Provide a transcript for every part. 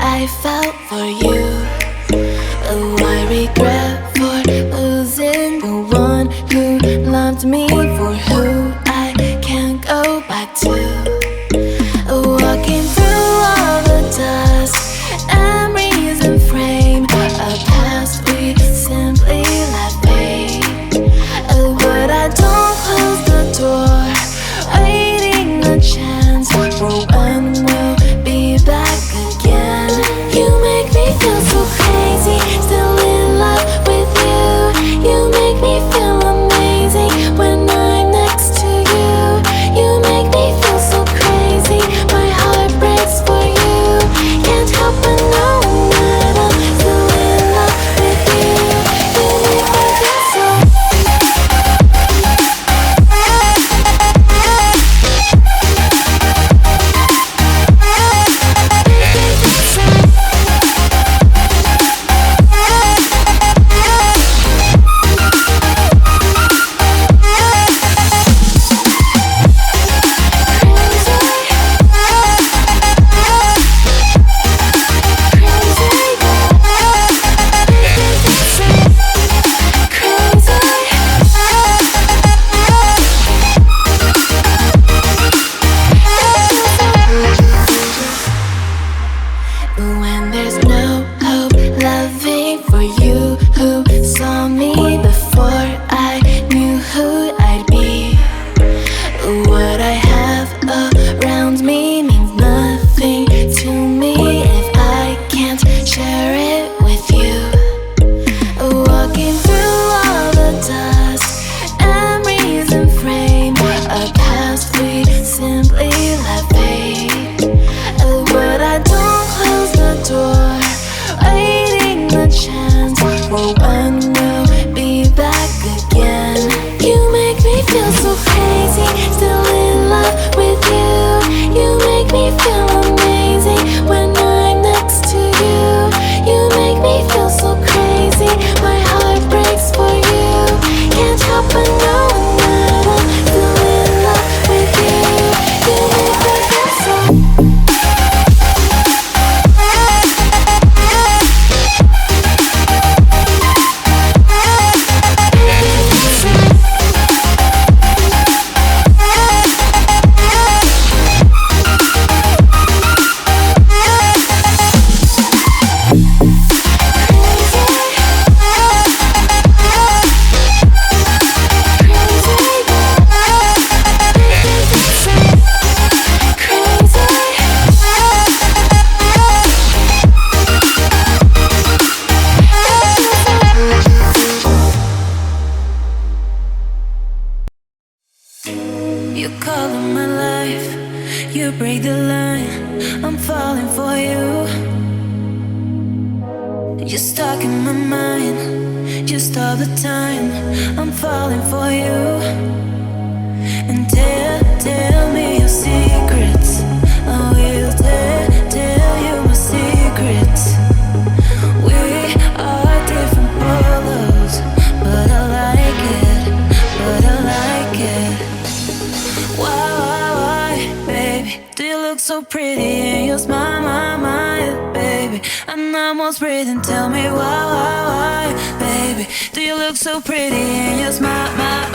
I felt for you. Oh, I regret for losing the one who loved me, for who I can't go back to. Walking through all the dust, memories and frame, a past we simply let fade. Oh, but I don't close the door, waiting a chance for when we'll be back again. You make me feel so crazy, still in love with you. You make me feel amazing when I'm next to you. You make me feel so crazy, my heart breaks for you. Can't help but know that I'm still in love with you. You make me feel so. When there's no hope, loving for you who saw me before I knew who I'd be. What I have around me means nothing to me if I can't share it with you. Walking through all the dust, memories and frame, a past we simply let fade. But I don't close the door, waiting the chance for when we'll be back again. You make me feel so crazy, still in love with you. You make me feel amazing when I'm next to you. You make me feel so crazy, my heart breaks for you. Can't help but know that I'm still in love with you. You make me feel so. You call in my life, you break the line, I'm falling for you. You're stuck in my mind, just all the time, I'm falling for you. And tell me your secrets, I will tell you my secrets. We are different polos, but I like it. Why, baby, do you look so pretty and you smile, my, baby? I'm almost breathing, tell me why, baby, do you look so pretty and you smile, my,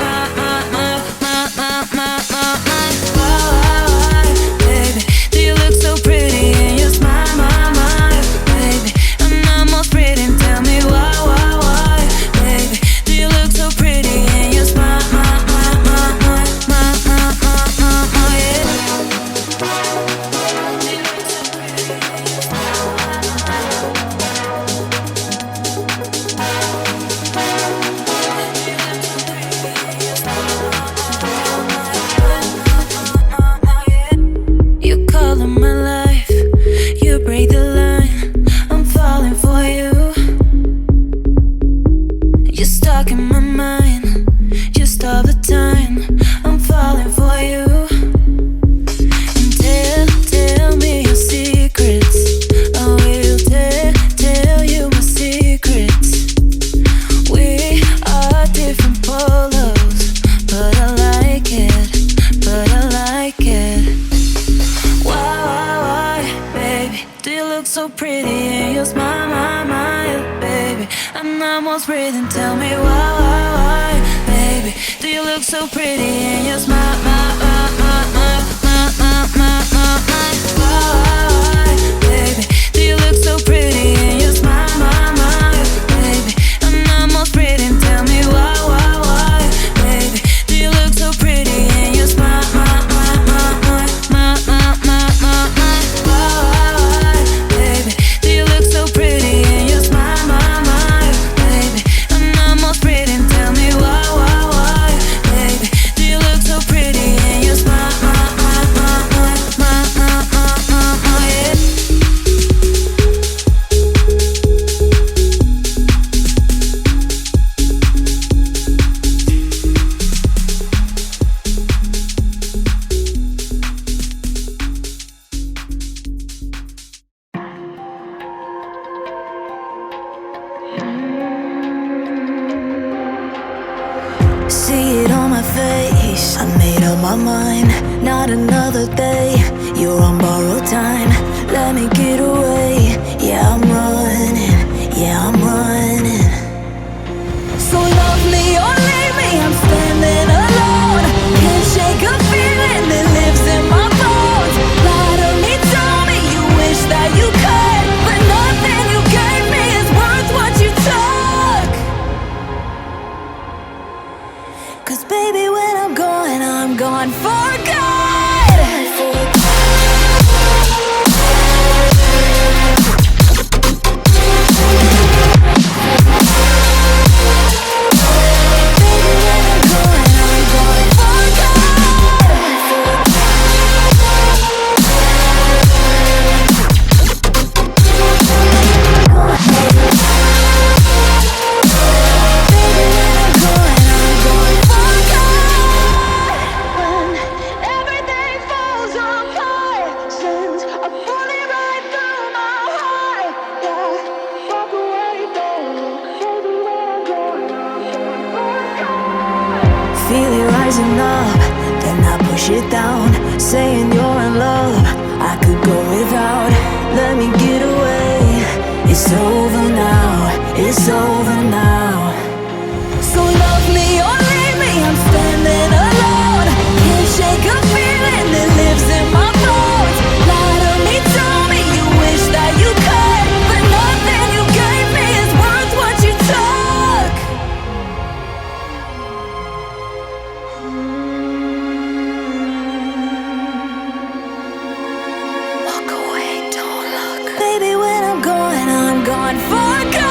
why, baby, do you look so pretty and you smile, my, baby? I'm almost breathing, tell me why, baby, do you look so pretty and you smile, Do you look so pretty in your smile, baby? I'm almost breathing, tell me why, baby? Do you look so pretty in your smile, why, baby? Do you look so pretty in your smile, baby? I'm almost breathing, tell me why, baby? Do you look so pretty in your smile, see it on my face, I made up my mind. Not another day, you're on borrowed time. Let me get away, yeah I'm running, yeah I'm running. So love me or leave me, I'm standing alone. Can't shake a feeling that lives in my bones. Lie to me, tell me you wish that you could, but nothing you gave me is worth what you took. 'Cause baby, when I'm gone for good. Feel it rising up, then I push it down, saying you're in love, I could go without. Let me get away, it's over now, it's over now. So love me or leave me, I'm standing alone. Can't shake a feeling that lives in my bones. Lie to me, tell me you wish that you could, but nothing you gave me is worth what you took. Walk away, don't look. Baby, when I'm gone for good.